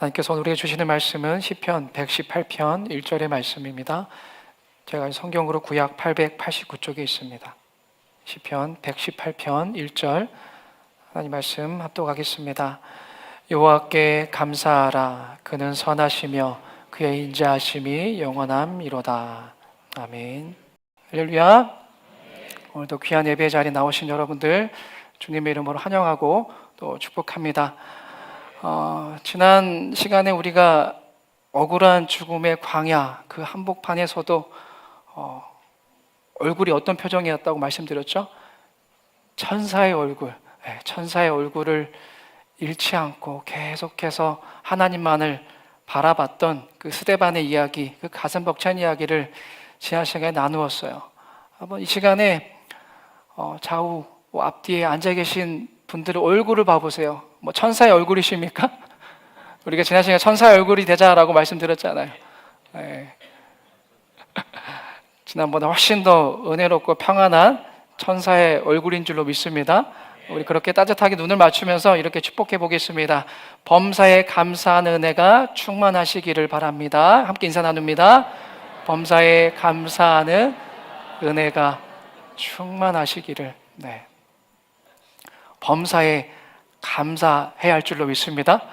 하나님께서 오늘 우리에게 주시는 말씀은 시편 118편 1절의 말씀입니다. 제가 성경으로 구약 889쪽에 있습니다. 시편 118편 1절 하나님 말씀 합독하겠습니다. 여호와께 감사하라. 그는 선하시며 그의 인자하심이 영원함이로다. 아멘. 할렐루야. 오늘도 귀한 예배 자리에 나오신 여러분들 주님의 이름으로 환영하고 또 축복합니다. 지난 시간에 우리가 억울한 죽음의 광야 그 한복판에서도 얼굴이 어떤 표정이었다고 말씀드렸죠? 천사의 얼굴, 천사의 얼굴을 잃지 않고 계속해서 하나님만을 바라봤던 그 스데반의 이야기, 그 가슴 벅찬 이야기를 지난 시간에 나누었어요. 한번 이 시간에 좌우 앞뒤에 앉아 계신 분들의 얼굴을 봐보세요. 뭐 천사의 얼굴이십니까? 우리가 지난 시간에 천사의 얼굴이 되자라고 말씀드렸잖아요. 네. 지난번에 훨씬 더 은혜롭고 평안한 천사의 얼굴인 줄로 믿습니다. 우리 그렇게 따뜻하게 눈을 맞추면서 이렇게 축복해 보겠습니다. 범사에 감사한 은혜가 충만하시기를 바랍니다. 함께 인사 나눕니다. 범사에 감사하는 은혜가 충만하시기를. 네. 범사에 감사해야 할 줄로 믿습니다.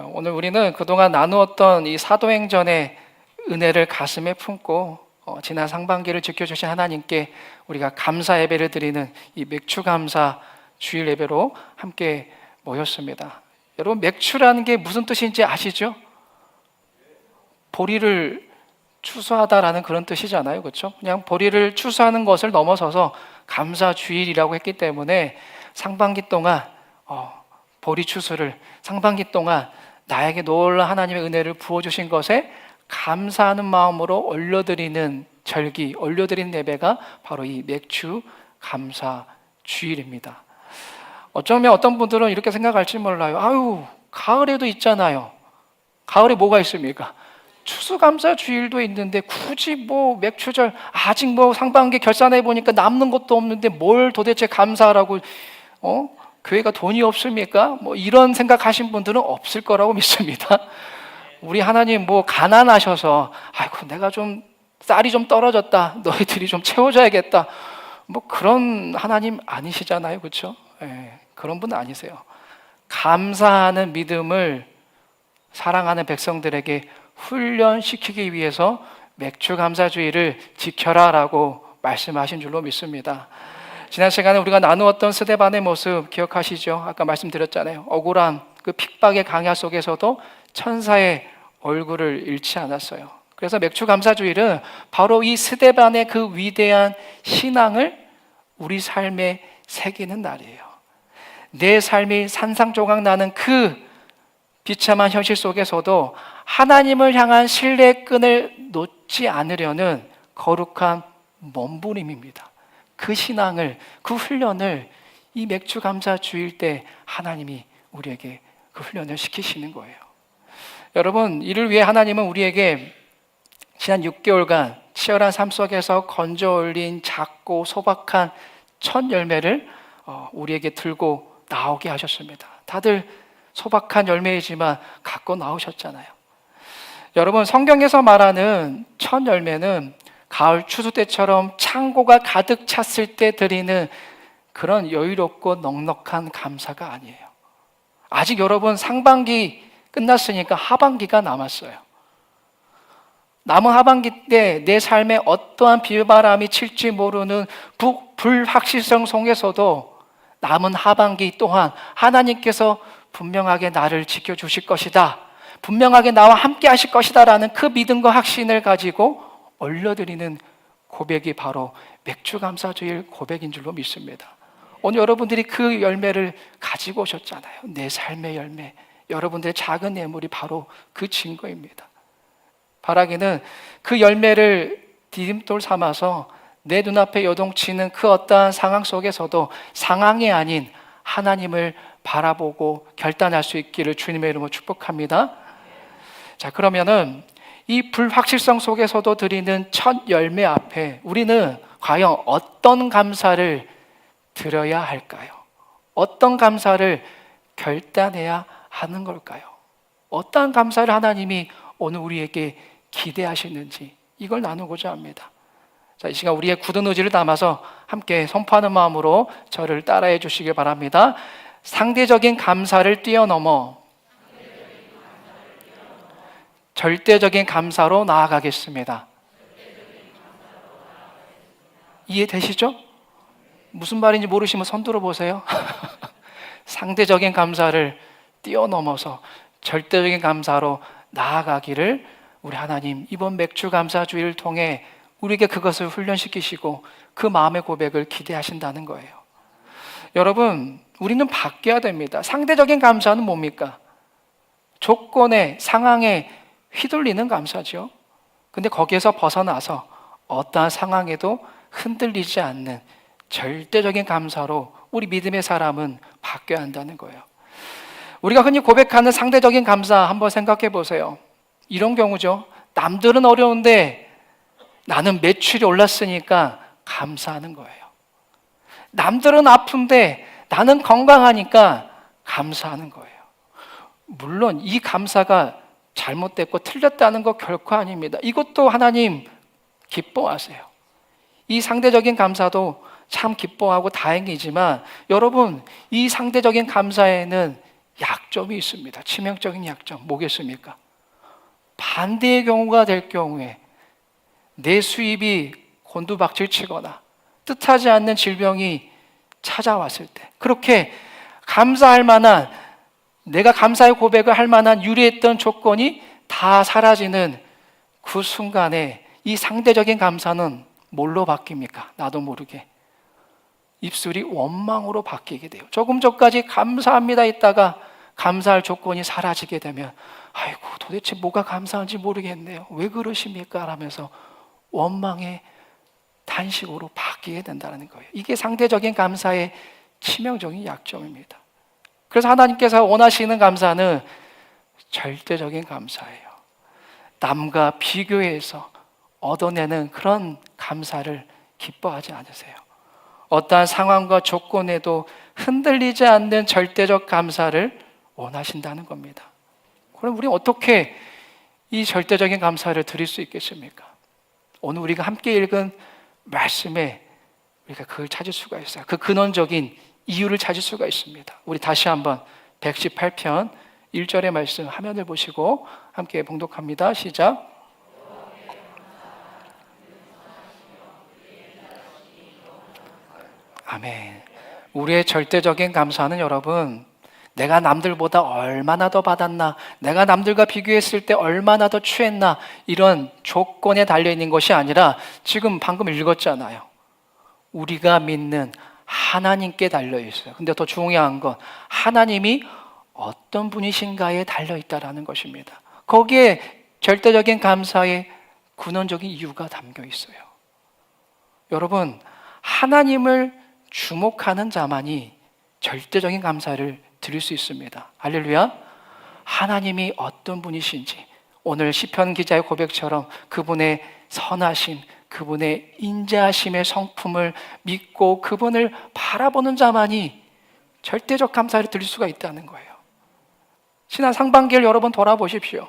오늘 우리는 그동안 나누었던 이 사도행전의 은혜를 가슴에 품고 지난 상반기를 지켜주신 하나님께 우리가 감사 예배를 드리는 이 맥추감사 주일 예배로 함께 모였습니다. 여러분, 맥추라는 게 무슨 뜻인지 아시죠? 보리를 추수하다라는 그런 뜻이잖아요, 그렇죠? 그냥 보리를 추수하는 것을 넘어서서 감사 주일이라고 했기 때문에 상반기 동안 보리 추수를, 상반기 동안 나에게 놀라운 하나님의 은혜를 부어주신 것에 감사하는 마음으로 올려드리는 절기, 올려드리는 예배가 바로 이 맥추 감사 주일입니다. 어쩌면 어떤 분들은 이렇게 생각할지 몰라요. 아유, 가을에도 있잖아요. 가을에 뭐가 있습니까? 추수감사 주일도 있는데 굳이 뭐 맥추절, 아직 뭐 상반기 결산해 보니까 남는 것도 없는데 뭘 도대체 감사하라고, 교회가 돈이 없습니까? 뭐 이런 생각하신 분들은 없을 거라고 믿습니다. 우리 하나님 뭐 가난하셔서 아이고 내가 좀 쌀이 좀 떨어졌다, 너희들이 좀 채워줘야겠다, 뭐 그런 하나님 아니시잖아요, 그렇죠? 그런 분 아니세요. 감사하는 믿음을 사랑하는 백성들에게 훈련시키기 위해서 맥추감사주의를 지켜라라고 말씀하신 줄로 믿습니다. 지난 시간에 우리가 나누었던 스데반의 모습 기억하시죠? 아까 말씀드렸잖아요. 억울한 그 핍박의 강야 속에서도 천사의 얼굴을 잃지 않았어요. 그래서 맥추감사주일은 바로 이 스데반의 그 위대한 신앙을 우리 삶에 새기는 날이에요. 내 삶이 산상조각 나는 그 비참한 현실 속에서도 하나님을 향한 신뢰의 끈을 놓지 않으려는 거룩한 몸부림입니다. 그 신앙을, 그 훈련을 이 맥추감사 주일 때 하나님이 우리에게 그 훈련을 시키시는 거예요. 여러분, 이를 위해 하나님은 우리에게 지난 6개월간 치열한 삶 속에서 건져 올린 작고 소박한 첫 열매를 우리에게 들고 나오게 하셨습니다. 다들 소박한 열매이지만 갖고 나오셨잖아요. 여러분, 성경에서 말하는 첫 열매는 가을 추수 때처럼 창고가 가득 찼을 때 드리는 그런 여유롭고 넉넉한 감사가 아니에요. 아직 여러분 상반기 끝났으니까 하반기가 남았어요. 남은 하반기 때 내 삶에 어떠한 비바람이 칠지 모르는 불확실성 속에서도 남은 하반기 또한 하나님께서 분명하게 나를 지켜주실 것이다, 분명하게 나와 함께 하실 것이다 라는 그 믿음과 확신을 가지고 올려드리는 고백이 바로 맥추감사주일 고백인 줄로 믿습니다. 오늘 여러분들이 그 열매를 가지고 오셨잖아요. 내 삶의 열매, 여러분들의 작은 예물이 바로 그 증거입니다. 바라기는 그 열매를 디딤돌 삼아서 내 눈앞에 요동치는 그 어떠한 상황 속에서도 상황이 아닌 하나님을 바라보고 결단할 수 있기를 주님의 이름으로 축복합니다. 자, 그러면은 이 불확실성 속에서도 드리는 첫 열매 앞에 우리는 과연 어떤 감사를 드려야 할까요? 어떤 감사를 결단해야 하는 걸까요? 어떠한 감사를 하나님이 오늘 우리에게 기대하시는지 이걸 나누고자 합니다. 자, 이 시간 우리의 굳은 의지를 담아서 함께 선포하는 마음으로 저를 따라해 주시길 바랍니다. 상대적인 감사를 뛰어넘어 절대적인 감사로 나아가겠습니다. 이해되시죠? 무슨 말인지 모르시면 손 들어보세요. 상대적인 감사를 뛰어넘어서 절대적인 감사로 나아가기를 우리 하나님 이번 맥주 감사 주일을 통해 우리에게 그것을 훈련시키시고 그 마음의 고백을 기대하신다는 거예요. 여러분, 우리는 바뀌어야 됩니다. 상대적인 감사는 뭡니까? 조건에, 상황에 휘둘리는 감사죠. 근데 거기에서 벗어나서 어떠한 상황에도 흔들리지 않는 절대적인 감사로 우리 믿음의 사람은 바뀌어야 한다는 거예요. 우리가 흔히 고백하는 상대적인 감사 한번 생각해 보세요. 이런 경우죠. 남들은 어려운데 나는 매출이 올랐으니까 감사하는 거예요. 남들은 아픈데 나는 건강하니까 감사하는 거예요. 물론 이 감사가 잘못됐고 틀렸다는 거 결코 아닙니다. 이것도 하나님 기뻐하세요. 이 상대적인 감사도 참 기뻐하고 다행이지만 여러분, 이 상대적인 감사에는 약점이 있습니다. 치명적인 약점 뭐겠습니까? 반대의 경우가 될 경우에 내 수입이 곤두박질 치거나 뜻하지 않는 질병이 찾아왔을 때, 그렇게 감사할 만한, 내가 감사의 고백을 할 만한 유리했던 조건이 다 사라지는 그 순간에 이 상대적인 감사는 뭘로 바뀝니까? 나도 모르게 입술이 원망으로 바뀌게 돼요. 조금 전까지 감사합니다 했다가 감사할 조건이 사라지게 되면 아이고 도대체 뭐가 감사한지 모르겠네요. 왜 그러십니까? 라면서 원망의 단식으로 바뀌게 된다는 거예요. 이게 상대적인 감사의 치명적인 약점입니다. 그래서 하나님께서 원하시는 감사는 절대적인 감사예요. 남과 비교해서 얻어내는 그런 감사를 기뻐하지 않으세요. 어떠한 상황과 조건에도 흔들리지 않는 절대적 감사를 원하신다는 겁니다. 그럼 우리 어떻게 이 절대적인 감사를 드릴 수 있겠습니까? 오늘 우리가 함께 읽은 말씀에 우리가 그걸 찾을 수가 있어요. 그 근원적인 이유를 찾을 수가 있습니다. 우리 다시 한번 118편 1절의 말씀 화면을 보시고 함께 봉독합니다. 시작. 아멘. 우리의 절대적인 감사는 여러분, 내가 남들보다 얼마나 더 받았나, 내가 남들과 비교했을 때 얼마나 더 취했나, 이런 조건에 달려있는 것이 아니라 지금 방금 읽었잖아요. 우리가 믿는 하나님께 달려있어요. 근데 더 중요한 건 하나님이 어떤 분이신가에 달려있다라는 것입니다. 거기에 절대적인 감사의 근원적인 이유가 담겨 있어요. 여러분, 하나님을 주목하는 자만이 절대적인 감사를 드릴 수 있습니다. 할렐루야. 하나님이 어떤 분이신지 오늘 시편 기자의 고백처럼 그분의 선하심, 그분의 인자하심의 성품을 믿고 그분을 바라보는 자만이 절대적 감사를 드릴 수가 있다는 거예요. 지난 상반기를 여러분 돌아보십시오.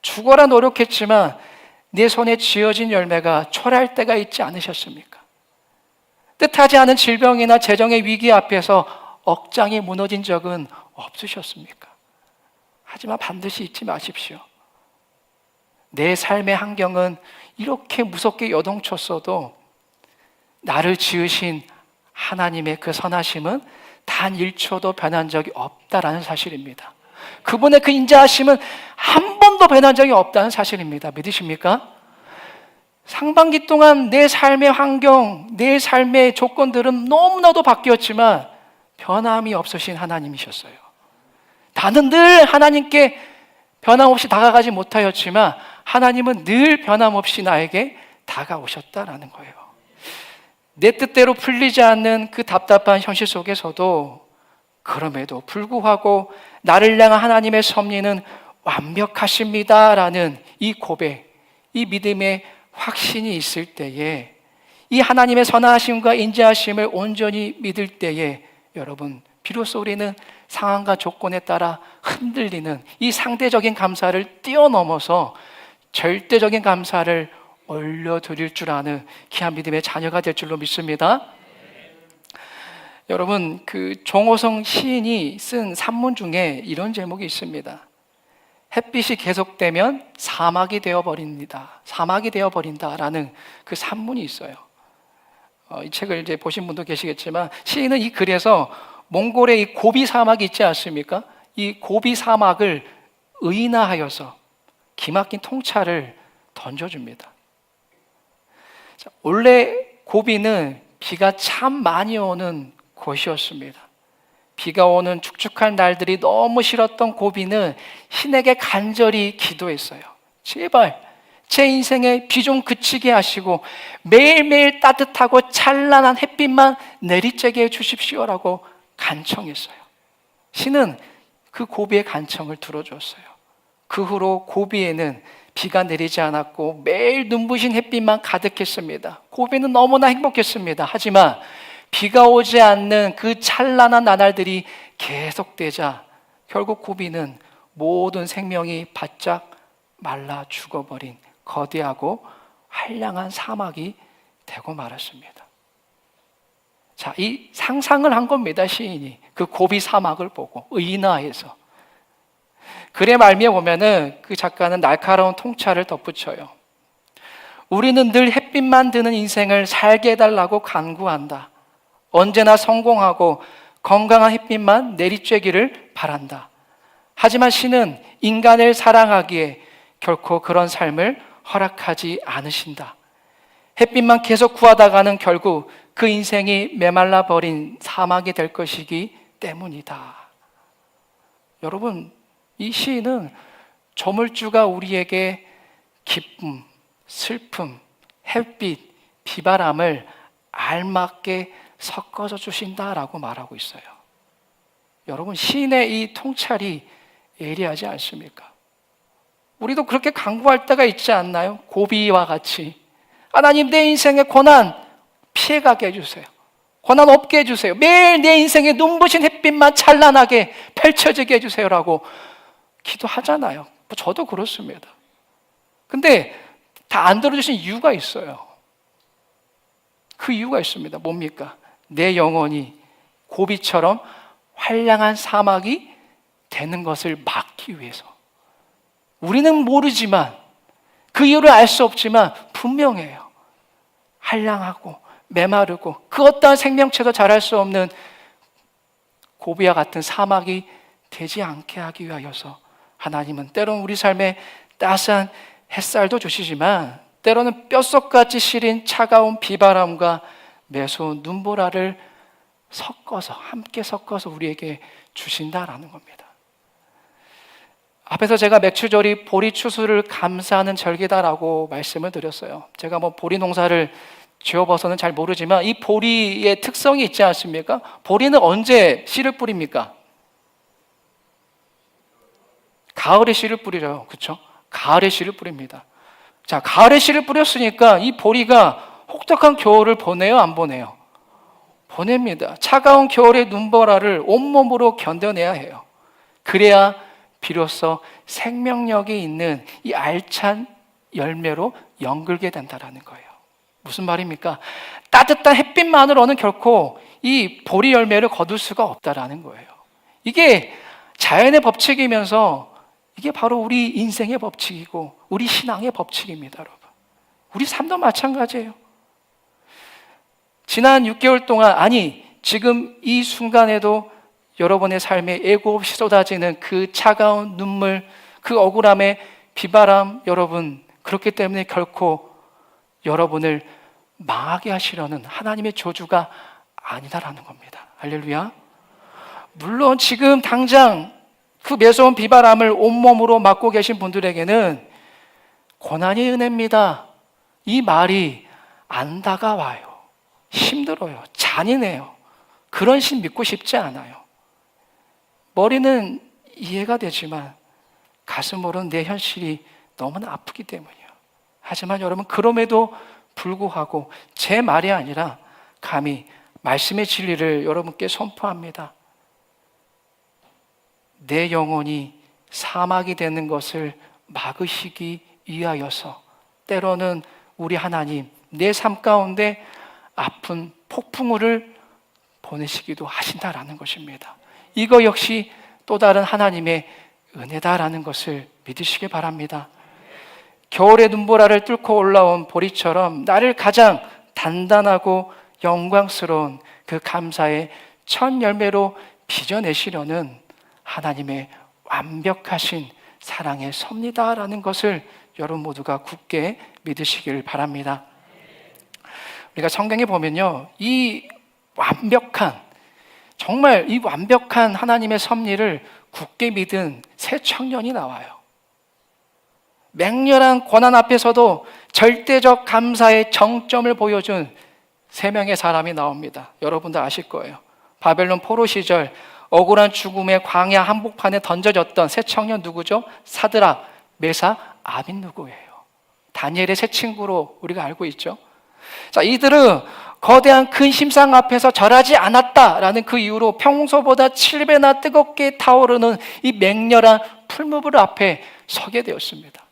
죽어라 노력했지만 내 손에 쥐어진 열매가 초라할 때가 있지 않으셨습니까? 뜻하지 않은 질병이나 재정의 위기 앞에서 억장이 무너진 적은 없으셨습니까? 하지만 반드시 잊지 마십시오. 내 삶의 환경은 이렇게 무섭게 여동쳤어도 나를 지으신 하나님의 그 선하심은 단 1초도 변한 적이 없다라는 사실입니다. 그분의 그 인자하심은 한 번도 변한 적이 없다는 사실입니다. 믿으십니까? 상반기 동안 내 삶의 환경, 내 삶의 조건들은 너무나도 바뀌었지만 변함이 없으신 하나님이셨어요. 나는 늘 하나님께 변함없이 다가가지 못하였지만 하나님은 늘 변함없이 나에게 다가오셨다라는 거예요. 내 뜻대로 풀리지 않는 그 답답한 현실 속에서도 그럼에도 불구하고 나를 향한 하나님의 섭리는 완벽하십니다라는 이 고백, 이 믿음의 확신이 있을 때에, 이 하나님의 선하심과 인자하심을 온전히 믿을 때에 여러분, 비로소 우리는 상황과 조건에 따라 흔들리는 이 상대적인 감사를 뛰어넘어서 절대적인 감사를 올려드릴 줄 아는 귀한 믿음의 자녀가 될 줄로 믿습니다. 여러분, 그 정호성 시인이 쓴 산문 중에 이런 제목이 있습니다. 햇빛이 계속되면 사막이 되어버립니다. 사막이 되어버린다라는 그 산문이 있어요. 이 책을 이제 보신 분도 계시겠지만, 시인은 이 글에서 몽골의 이 고비 사막이 있지 않습니까? 이 고비 사막을 의인화하여서 기막힌 통찰을 던져줍니다. 자, 원래 고비는 비가 참 많이 오는 곳이었습니다. 비가 오는 축축한 날들이 너무 싫었던 고비는 신에게 간절히 기도했어요. 제발 제 인생에 비 좀 그치게 하시고 매일매일 따뜻하고 찬란한 햇빛만 내리쬐게 해주십시오라고 간청했어요. 신은 그 고비의 간청을 들어줬어요. 그 후로 고비에는 비가 내리지 않았고 매일 눈부신 햇빛만 가득했습니다. 고비는 너무나 행복했습니다. 하지만 비가 오지 않는 그 찬란한 나날들이 계속되자 결국 고비는 모든 생명이 바짝 말라 죽어버린 거대하고 한량한 사막이 되고 말았습니다. 자, 이 상상을 한 겁니다, 시인이. 그 고비 사막을 보고 의인화해서. 글의 말미에 보면은 그 작가는 날카로운 통찰을 덧붙여요. 우리는 늘 햇빛만 드는 인생을 살게 해달라고 간구한다. 언제나 성공하고 건강한 햇빛만 내리쬐기를 바란다. 하지만 신은 인간을 사랑하기에 결코 그런 삶을 허락하지 않으신다. 햇빛만 계속 구하다가는 결국 그 인생이 메말라 버린 사막이 될 것이기 때문이다. 여러분, 이 시인은 저물주가 우리에게 기쁨, 슬픔, 햇빛, 비바람을 알맞게 섞어서 주신다라고 말하고 있어요. 여러분, 시인의 이 통찰이 예리하지 않습니까? 우리도 그렇게 간구할 때가 있지 않나요? 고비와 같이 하나님, 내 인생의 고난 피해가게 해주세요. 고난 없게 해주세요. 매일 내 인생의 눈부신 햇빛만 찬란하게 펼쳐지게 해주세요라고 기도하잖아요. 저도 그렇습니다. 근데 다 안 들어주신 이유가 있어요. 그 이유가 있습니다. 뭡니까? 내 영혼이 고비처럼 환량한 사막이 되는 것을 막기 위해서. 우리는 모르지만, 그 이유를 알 수 없지만 분명해요. 한량하고 메마르고 그 어떠한 생명체도 자랄 수 없는 고비와 같은 사막이 되지 않게 하기 위하여서 하나님은 때로는 우리 삶에 따스한 햇살도 주시지만 때로는 뼛속같이 시린 차가운 비바람과 매서운 눈보라를 함께 섞어서 우리에게 주신다라는 겁니다. 앞에서 제가 맥추절이 보리 추수를 감사하는 절기다라고 말씀을 드렸어요. 제가 보리 농사를 지어봐서는 잘 모르지만 이 보리의 특성이 있지 않습니까? 보리는 언제 씨를 뿌립니까? 가을에 씨를 뿌리죠. 그렇죠? 가을에 씨를 뿌립니다. 자, 가을에 씨를 뿌렸으니까 이 보리가 혹독한 겨울을 보내요, 안 보내요? 보냅니다. 차가운 겨울의 눈보라를 온몸으로 견뎌내야 해요. 그래야 비로소 생명력이 있는 이 알찬 열매로 연글게 된다는 거예요. 무슨 말입니까? 따뜻한 햇빛만으로는 결코 이 보리 열매를 거둘 수가 없다라는 거예요. 이게 자연의 법칙이면서 이게 바로 우리 인생의 법칙이고 우리 신앙의 법칙입니다, 여러분. 우리 삶도 마찬가지예요. 지난 6개월 동안, 지금 이 순간에도 여러분의 삶에 예고 없이 쏟아지는 그 차가운 눈물, 그 억울함의 비바람, 여러분, 그렇기 때문에 결코 여러분을 망하게 하시려는 하나님의 저주가 아니다라는 겁니다. 할렐루야. 물론 지금 당장 그 매서운 비바람을 온몸으로 맞고 계신 분들에게는 고난이 은혜입니다, 이 말이 안 다가와요. 힘들어요. 잔인해요. 그런 신 믿고 싶지 않아요. 머리는 이해가 되지만 가슴으로는 내 현실이 너무나 아프기 때문이에요. 하지만 여러분, 그럼에도 불구하고 제 말이 아니라 감히 말씀의 진리를 여러분께 선포합니다. 내 영혼이 사막이 되는 것을 막으시기 위하여서 때로는 우리 하나님 내 삶 가운데 아픈 폭풍우를 보내시기도 하신다라는 것입니다. 이거 역시 또 다른 하나님의 은혜다라는 것을 믿으시기 바랍니다. 겨울의 눈보라를 뚫고 올라온 보리처럼 나를 가장 단단하고 영광스러운 그 감사의 첫 열매로 빚어내시려는 하나님의 완벽하신 사랑의 섭리다라는 것을 여러분 모두가 굳게 믿으시길 바랍니다. 우리가 성경에 보면요, 이 완벽한, 정말 이 완벽한 하나님의 섭리를 굳게 믿은 새 청년이 나와요. 맹렬한 고난 앞에서도 절대적 감사의 정점을 보여준 세 명의 사람이 나옵니다. 여러분도 아실 거예요. 바벨론 포로 시절 억울한 죽음의 광야 한복판에 던져졌던 새 청년 누구죠? 사드락, 메삭, 아벳느고예요. 다니엘의 새 친구로 우리가 알고 있죠. 자, 이들은 거대한 큰 심상 앞에서 절하지 않았다라는 그 이유로 평소보다 7배나 뜨겁게 타오르는 이 맹렬한 풀무불 앞에 서게 되었습니다.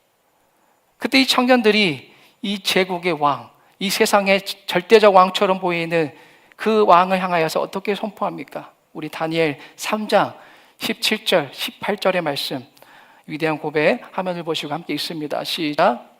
그때 이 청년들이 이 제국의 왕, 이 세상의 절대적 왕처럼 보이는 그 왕을 향하여서 어떻게 선포합니까? 우리 다니엘 3장 17절, 18절의 말씀, 위대한 고백 화면을 보시고 함께 읽습니다. 시작.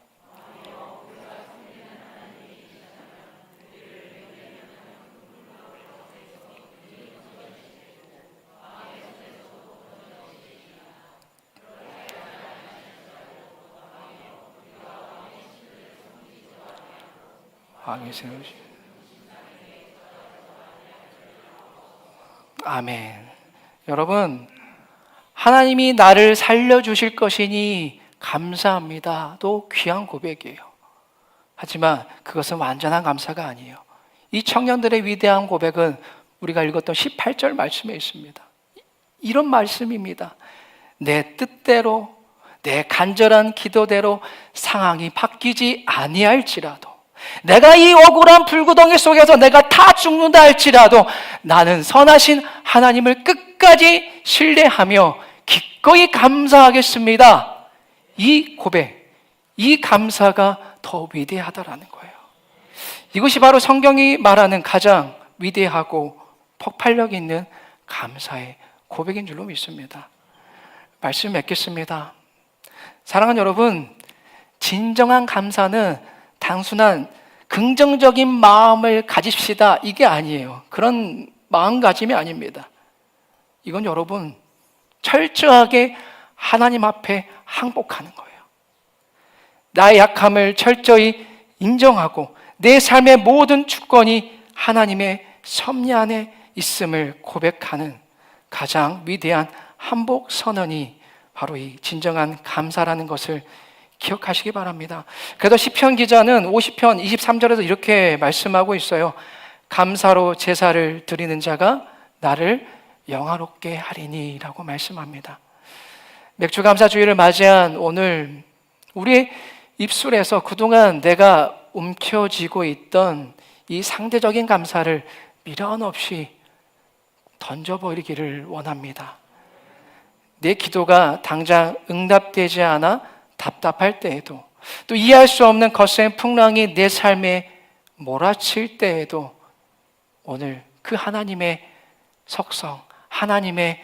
왕이 세우시. 아멘. 여러분, 하나님이 나를 살려주실 것이니 감사합니다. 또 귀한 고백이에요. 하지만 그것은 완전한 감사가 아니에요. 이 청년들의 위대한 고백은 우리가 읽었던 18절 말씀에 있습니다. 이런 말씀입니다. 내 뜻대로, 내 간절한 기도대로 상황이 바뀌지 아니할지라도, 내가 이 억울한 불구덩이 속에서 내가 다 죽는다 할지라도 나는 선하신 하나님을 끝까지 신뢰하며 기꺼이 감사하겠습니다. 이 고백, 이 감사가 더 위대하다라는 거예요. 이것이 바로 성경이 말하는 가장 위대하고 폭발력 있는 감사의 고백인 줄로 믿습니다. 말씀 맺겠습니다. 사랑하는 여러분, 진정한 감사는 단순한 긍정적인 마음을 가집시다, 이게 아니에요. 그런 마음가짐이 아닙니다. 이건 여러분 철저하게 하나님 앞에 항복하는 거예요. 나의 약함을 철저히 인정하고 내 삶의 모든 주권이 하나님의 섭리 안에 있음을 고백하는 가장 위대한 항복 선언이 바로 이 진정한 감사라는 것을 기억하시기 바랍니다. 그래도 시편 기자는 50편 23절에서 이렇게 말씀하고 있어요. 감사로 제사를 드리는 자가 나를 영화롭게 하리니 라고 말씀합니다. 맥주감사주의를 맞이한 오늘 우리의 입술에서 그동안 내가 움켜쥐고 있던 이 상대적인 감사를 미련 없이 던져버리기를 원합니다. 내 기도가 당장 응답되지 않아 답답할 때에도, 또 이해할 수 없는 거센 풍랑이 내 삶에 몰아칠 때에도 오늘 그 하나님의 속성, 하나님의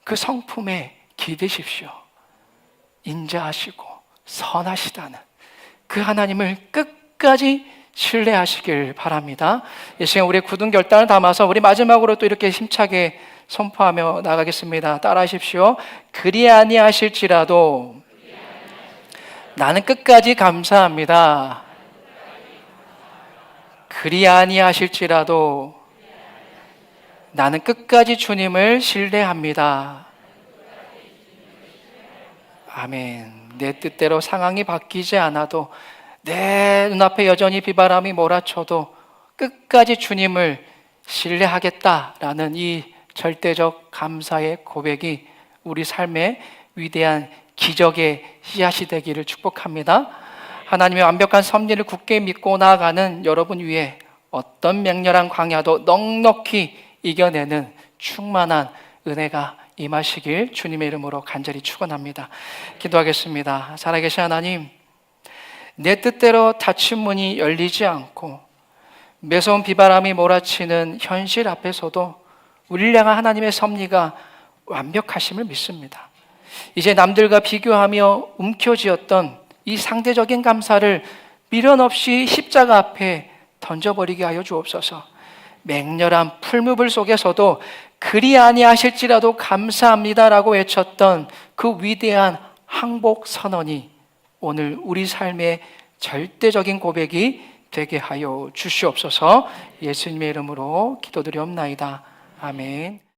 그 성품에 기대십시오. 인자하시고 선하시다는 그 하나님을 끝까지 신뢰하시길 바랍니다. 이 시간 우리의 굳은 결단을 담아서 우리 마지막으로 또 이렇게 힘차게 선포하며 나가겠습니다. 따라하십시오. 그리 아니하실지라도 나는 끝까지 감사합니다. 그리 아니하실지라도 나는 끝까지 주님을 신뢰합니다. 아멘. 내 뜻대로 상황이 바뀌지 않아도, 내 눈앞에 여전히 비바람이 몰아쳐도 끝까지 주님을 신뢰하겠다라는 이 절대적 감사의 고백이 우리 삶의 위대한 기적의 씨앗이 되기를 축복합니다. 하나님의 완벽한 섭리를 굳게 믿고 나아가는 여러분 위에 어떤 맹렬한 광야도 넉넉히 이겨내는 충만한 은혜가 임하시길 주님의 이름으로 간절히 축원합니다. 기도하겠습니다. 살아계신 하나님, 내 뜻대로 닫힌 문이 열리지 않고 매서운 비바람이 몰아치는 현실 앞에서도 우리를 향한 하나님의 섭리가 완벽하심을 믿습니다. 이제 남들과 비교하며 움켜쥐었던 이 상대적인 감사를 미련 없이 십자가 앞에 던져버리게 하여 주옵소서. 맹렬한 풀무불 속에서도 그리 아니하실지라도 감사합니다라고 외쳤던 그 위대한 항복 선언이 오늘 우리 삶의 절대적인 고백이 되게 하여 주시옵소서. 예수님의 이름으로 기도드리옵나이다. 아멘.